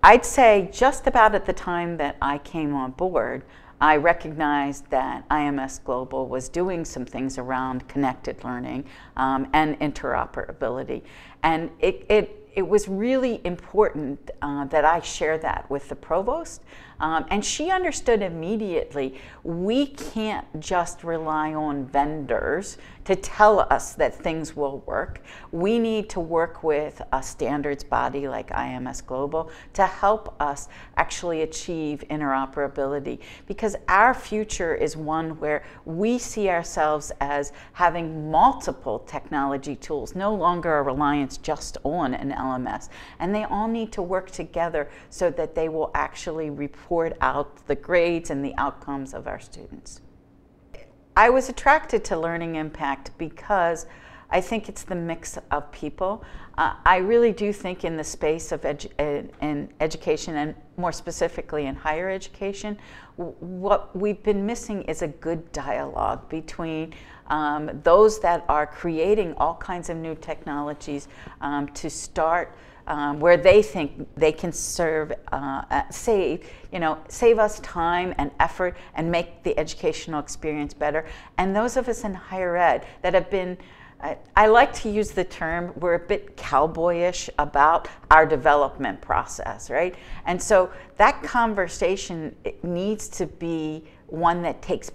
I'd say just about at the time that I came on board, I recognized that IMS Global was doing some things around connected learning and interoperability. And it was really important that I share that with the provost. And she understood immediately, we can't just rely on vendors to tell us that things will work. We need to work with a standards body like IMS Global to help us actually achieve interoperability, because our future is one where we see ourselves as having multiple technology tools, no longer a reliance just on an LMS, and they all need to work together so that they will actually report out the grades and the outcomes of our students. I was attracted to Learning Impact because I think it's the mix of people. I really do think in the space of in education, and more specifically in higher education, what we've been missing is a good dialogue between those that are creating all kinds of new technologies to start where they think they can save us time and effort and make the educational experience better. And those of us in higher ed that have been, I like to use the term, we're a bit cowboyish about our development process, right? And so that conversation, it needs to be one that takes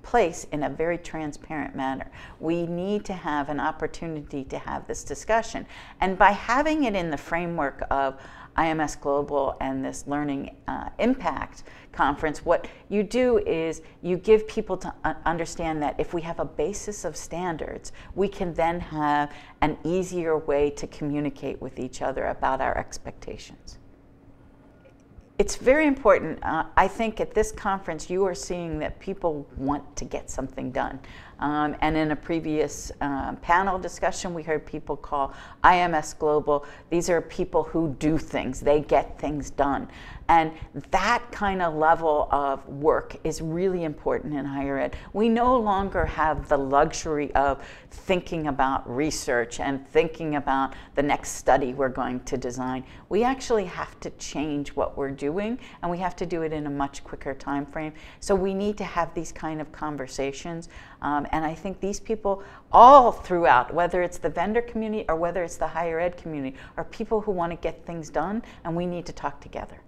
place in a very transparent manner. We need to have an opportunity to have this discussion. And by having it in the framework of IMS Global and this Learning Impact Conference, what you do is you give people to understand that if we have a basis of standards, we can then have an easier way to communicate with each other about our expectations. It's very important. I think at this conference you are seeing that people want to get something done. And in a previous panel discussion, we heard people call IMS Global, these are people who do things, they get things done. And that kind of level of work is really important in higher ed. We no longer have the luxury of thinking about research and thinking about the next study we're going to design. We actually have to change what we're doing, and we have to do it in a much quicker time frame. So we need to have these kind of conversations. And I think these people all throughout, whether it's the vendor community or whether it's the higher ed community, are people who want to get things done, and we need to talk together.